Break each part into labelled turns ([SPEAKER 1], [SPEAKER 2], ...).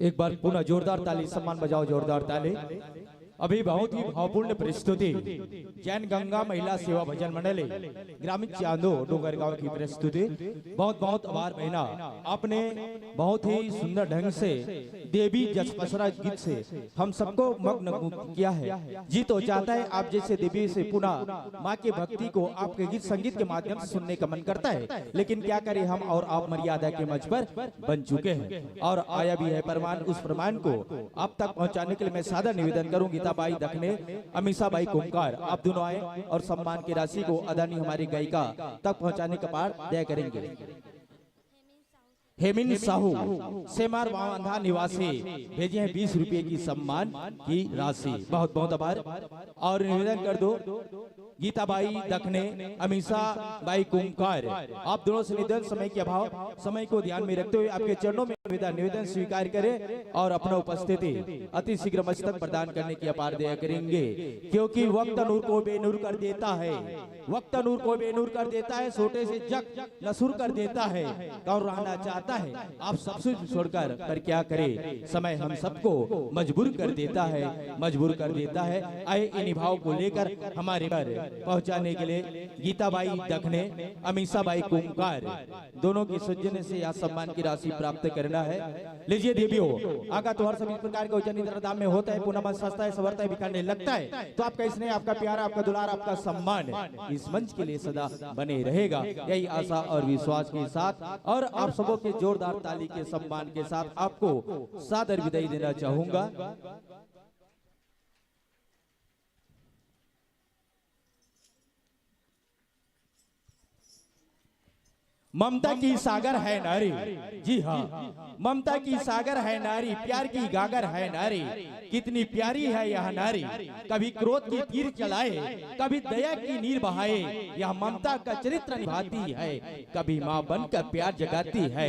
[SPEAKER 1] एक बार पुनः जोरदार ताली, सम्मान बजाओ, जोरदार ताली। अभी बहुत ही भावपूर्ण प्रस्तुति जैन गंगा महिला सेवा भजन मंडली ग्रामीण चांदो डोंगरगांव की प्रस्तुति। बहुत बहुत आभार बहना, आपने बहुत ही सुंदर ढंग से देवी जसपसरा गीत से हम सबको मग्न किया है। जी तो चाहता है आप जैसे देवी से पुनः माँ के भक्ति को आपके गीत संगीत के माध्यम से सुनने का मन करता है, लेकिन क्या करें, हम और आप मर्यादा के मंच पर बन चुके हैं और आया भी है प्रमाण। उस प्रमाण को आप तक पहुंचाने के लिए मैं सादर निवेदन करूंगी बाई दखने, अमीषा बाई कुमकार, आप दोनों आए और सम्मान की राशि को अदानी हमारी गायिका तक पहुंचाने का पार दया करेंगे। हेमिन साहू सेमार वांधा निवासी भेजे हैं 20 रुपए की सम्मान की राशि, बहुत बहुत आभार। और निवेदन कर दो गीताबाई दखने, अमीषा बाई कुमकार, आप दोनों से निवेदन समय के अभाव समय को ध्यान में रखते हुए आपके चरणों में निवेदन स्वीकार करें और अपना उपस्थिति अति शीघ्र मस्तक प्रदान करने की अपार दया करेंगे, क्योंकि वक्त नूर को बेनूर कर देता है, वक्त नूर को बेनूर कर देता है, छोटे से जग नसूर कर देता है। और रहना चाहता है आप सबसे छोड़कर पर क्या करे, समय हम सबको मजबूर कर देता है, मजबूर कर देता है। आए इन भाव को लेकर हमारे घर पहुंचाने के लिए गीताबाई दखने, अमीषा बाई कुमकार दोनों की सौजन्य से यह सम्मान की राशि प्राप्त करना है। लीजिए देवियों, आगा तो हर सभी प्रकार के उज्जैन दाम में होता है, पुनः मन सस्ता है, सवरता है, बिखरने लगता है, तो आपका स्नेह, आपका प्यार, आपका दुलार, आपका सम्मान इस मंच के लिए सदा बने रहेगा। यही आशा और विश्वास के साथ और आप सबों के जोरदार ताली के सम्मान के साथ आपको सादर विदाई देना चाहूंगा। ममता की सागर है नारी, जी हाँ, ममता की सागर है नारी, प्यार की गागर है नारी, कितनी प्यारी है यह नारी, कभी क्रोध की तीर चलाए, कभी दया की नीर बहाए, यह ममता का चरित्र निभाती है, कभी माँ बनकर प्यार जगाती है।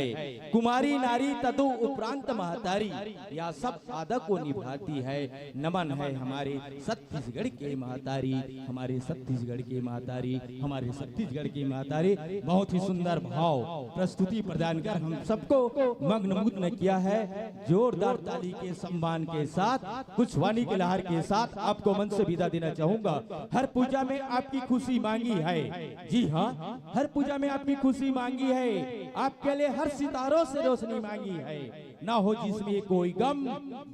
[SPEAKER 1] कुमारी नारी तदु उपरांत महतारी, यह सब आदत को निभाती है। नमन है हमारे छत्तीसगढ़ के महतारी, हमारे छत्तीसगढ़ के महतारी, हमारे छत्तीसगढ़ की महतारी। बहुत ही सुंदर भाव प्रस्तुति प्रदान कर हम सबको मग्न किया है। जोरदार ताली के सम्मान के साथ कुछ वाणी के लहर के साथ आपको मन से विदा देना चाहूंगा। हर पूजा में आपकी खुशी मांगी है, जी हाँ, हर पूजा में आपकी खुशी मांगी है, आपके लिए हर सितारों से रोशनी मांगी है, ना हो जिसमें कोई गम,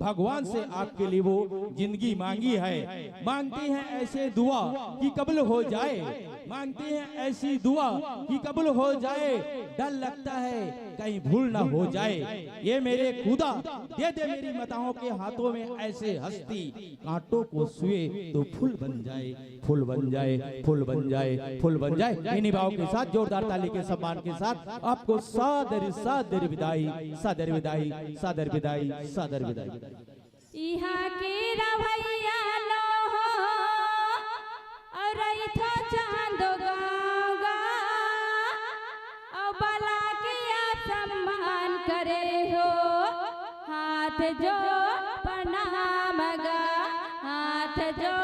[SPEAKER 1] भगवान से आपके लिए वो जिंदगी मांगी है। मांगती हैं ऐसे दुआ कि कबूल हो जाए, मांगती हैं ऐसी दुआ कि कबूल हो जाए, डर लगता है कहीं भूल ना हो जाए। ये मेरे खुदा दे दे मेरी माताओं के हाथों में ऐसे हस्ती, कांटों को छुए तो फूल बन जाए, फूल बन जाए, फूल बन जाए, फूल बन जाए। इन्हीं भाव के साथ जोरदार ताली के सम्मान के साथ आपको सादर सादर विदाई, सादर विदाई, सादर विदाई, सादर विदाई।
[SPEAKER 2] यहाँ के रवैया लो और इथो चांदो गाँगा और बला के आप सम्मान करे हो, हाथ जो प्रणाम गा, हाथ जो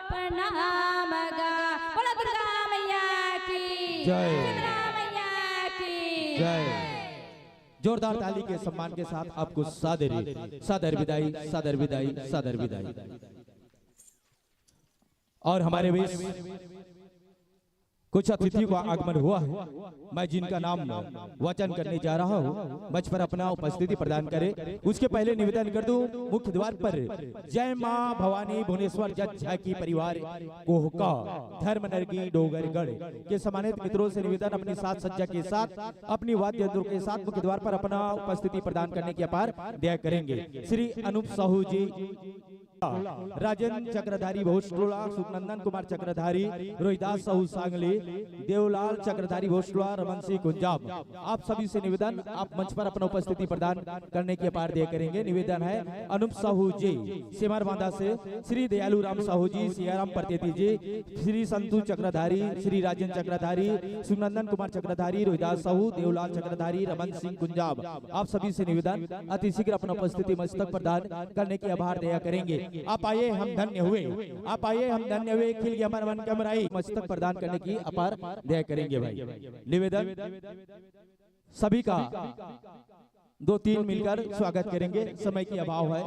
[SPEAKER 2] प्रणाम गा। बोलो दुर्गा मैया की
[SPEAKER 1] जय,
[SPEAKER 2] दुर्गा मैया की
[SPEAKER 1] जय। जोरदार ताली के सम्मान के साथ आपको सादर सादर विदाई, सादर विदाई, सादर विदाई। और हमारे बीच कुछ अतिथियों का आगमन हुआ है, मैं जिनका नाम वचन करने जा रहा हूँ मंच पर अपना उपस्थिति प्रदान करें। उसके पहले निवेदन कर दूं, मुख्य द्वार पर जय मां भवानी भुवनेश्वर जज झा की परिवार कोहका धर्मनगरी डोंगरगढ़ के सम्मानित मित्रों से निवेदन अपनी साथ सज्जा के साथ अपनी वाद्य यंत्रों के साथ मुख्य द्वार पर अपना उपस्थिति प्रदान करने की अपार दया करेंगे। श्री अनूप साहू जी, राजन चक्रधारी भोसटोला, सुखनंदन कुमार चक्रधारी, रोहिदास साहू सांगली, देवलाल चक्रधारी भोसटोला, रमन सिंह कुंजाब, आप सभी से निवेदन आप मंच पर अपना उपस्थिति प्रदान करने की अपार दया करेंगे। निवेदन है अनूप साहू जी सेमार बांधा से, श्री दयालु राम साहू जी, सियाराम प्रतेती जी, श्री संतु चक्रधारी, श्री राजन चक्रधारी, सुखनंदन कुमार चक्रधारी, रोहिदास साहू, देवलाल चक्रधारी, रमन सिंह कुंजाब, आप सभी से निवेदन अति शीघ्र अपना उपस्थिति मस्तक प्रदान करने की आभार दया करेंगे। आप आइए हम धन्य हुए, आप आइए हम धन्य हुए, खिल गया हमारा मन कमराई, मस्तक प्रदान करने की अपार दया करेंगे। भाई निवेदन सभी का 2-3 मिलकर स्वागत करेंगे, समय की अभाव है।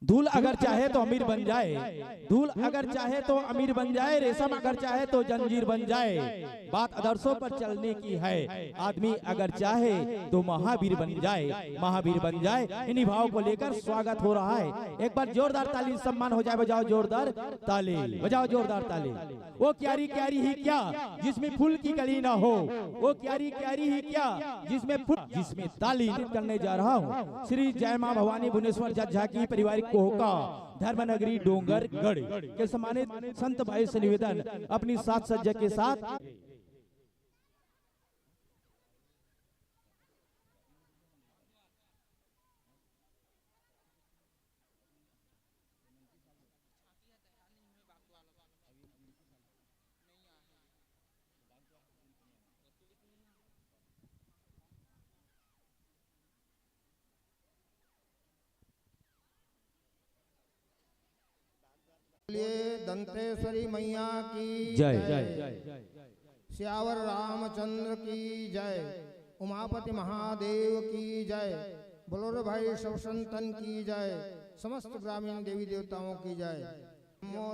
[SPEAKER 1] धूल अगर चाहे तो अमीर बन जाए, धूल अगर चाहे तो अमीर बन जाए, रेशम अगर चाहे तो जंजीर बन जाए। बात आदर्शों पर चलने की है, आदमी अगर चाहे तो महावीर बन जाए, महावीर बन जाए। इन्हीं भाव को लेकर स्वागत हो रहा है। एक बार जोरदार ताली सम्मान हो जाए, बजाओ जोरदार ताली, बजाओ जोरदार ताली। वो क्यारी क्यारी ही क्या जिसमें फूल की कली ना हो, वो क्यारी क्यारी ही क्या जिसमें फूल, जिसमें ताली करने जा रहा हूँ श्री जय मां भवानी भुवनेश्वर जज्झा की पारिवारिक कोहका धर्मनगरी डोंगरगढ़ के सम्मानित संत भाई से निवेदन अपनी साथ सज्जा के साथ
[SPEAKER 3] दंतेश्वरी मैया की
[SPEAKER 1] जय।
[SPEAKER 3] श्यावर रामचंद्र की जय। उमापति महादेव की जय। बोलो भाई सब संतन की जय। समस्त ग्रामीण देवी देवताओं की जय।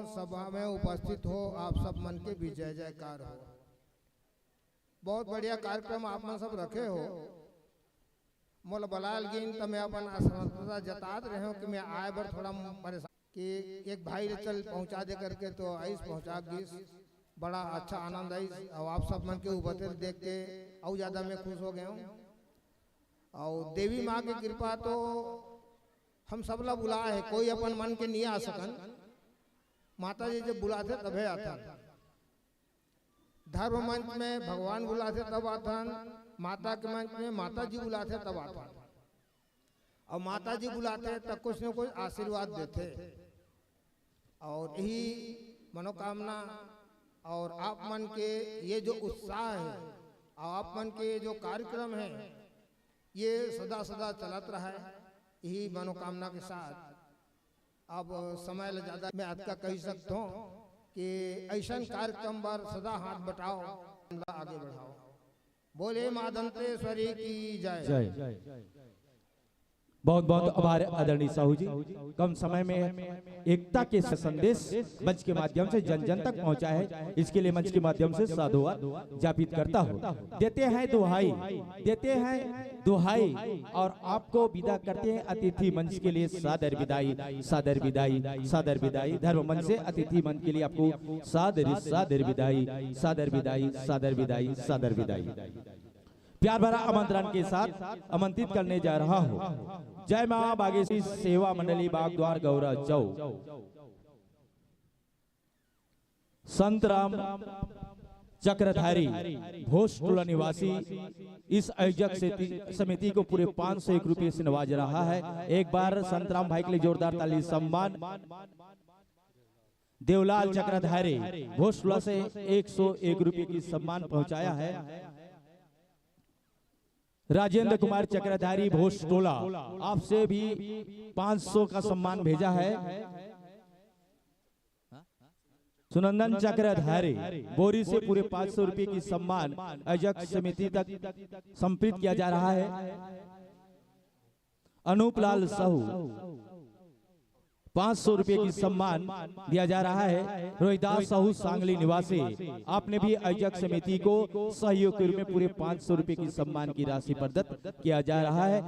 [SPEAKER 3] सभा में उपस्थित हो आप सब मन के भी जय जयकार हो। बहुत बढ़िया कार्यक्रम आप सब रखे हो। मोल बलाल गिन तमें अपन असमर्थता जतात रहे हो कि मैं आए बार थोड़ा परेशान कि एक भाई ने चल पहुंचा दे करके तो आइस पहुंचा गई। बड़ा अच्छा आनंद आई और आप सब मन के उपस्थित देख के और ज़्यादा मैं खुश हो गया हूँ। और देवी माँ की कृपा तो हम सब लोग बुला है, कोई अपन मन के नहीं आ सकन। माता जी जब बुलाते तभी आता। धर्म मंच में भगवान बुलाते तब आता, माता के मंच में माता जी बुलाते तब आता। और माता जी बुलाते तब कुछ न कुछ आशीर्वाद देते। और यही मनोकामना और आप मन के ये जो उत्साह है और आप मन के जो कार्यक्रम है ये सदा सदा चलत रहा है। यही मनोकामना के साथ अब समय ले ज़्यादा मैं आज का कह सकता हूँ कि ऐसा कार्यक्रम पर सदा हाथ बटाओ, आगे बढ़ाओ। बोले माँ दंतेश्वरी की जय।
[SPEAKER 1] बहुत बहुत आभार आदरणीय साहू जी। कम समय में एकता के संदेश मंच के माध्यम से जन जन तक पहुंचा है, इसके लिए मंच के माध्यम से साधुवाद ज्ञापित करता हूं। देते हैं दुहाई, देते हैं दुहाई और आपको विदा करते हैं अतिथि मंच के लिए सादर विदाई, सादर विदाई, सादर विदाई। धर्म मंच से अतिथि मंच के लिए आपको सादर सादर विदाई, सादर विदाई, सादर विदाई, सादर विदाई। प्यार भरा आमंत्रण के साथ आमंत्रित करने जा रहा हूँ जय मां बागेश्वरी सेवा मंडली बागद्वार गौरा चौ संत राम चक्रधारी भोजपुरा निवासी इस आयोजक समिति को पूरे 501 रुपये से नवाज रहा है। एक बार संत राम भाई के लिए जोरदार ताली सम्मान। देवलाल चक्रधारी भोजपुरा से 101 रुपये की सम्मान पहुंचाया है। राजेंद्र कुमार चक्रधारी भोजटोला आपसे भी 500 का सम्मान भेजा है। सुनंदन चक्रधारी बोरी से पूरे 500 रुपये की सम्मान आयोजक समिति तक संप्रीत किया जा रहा है। अनूपलाल साहू 500 रुपये की सम्मान दिया जा रहा है। रोहिदास साहू सांगली निवासी आपने भी आयोजक समिति को सहयोग के रूप में पूरे 500 रुपये की सम्मान की राशि प्रदत्त किया जा रहा है।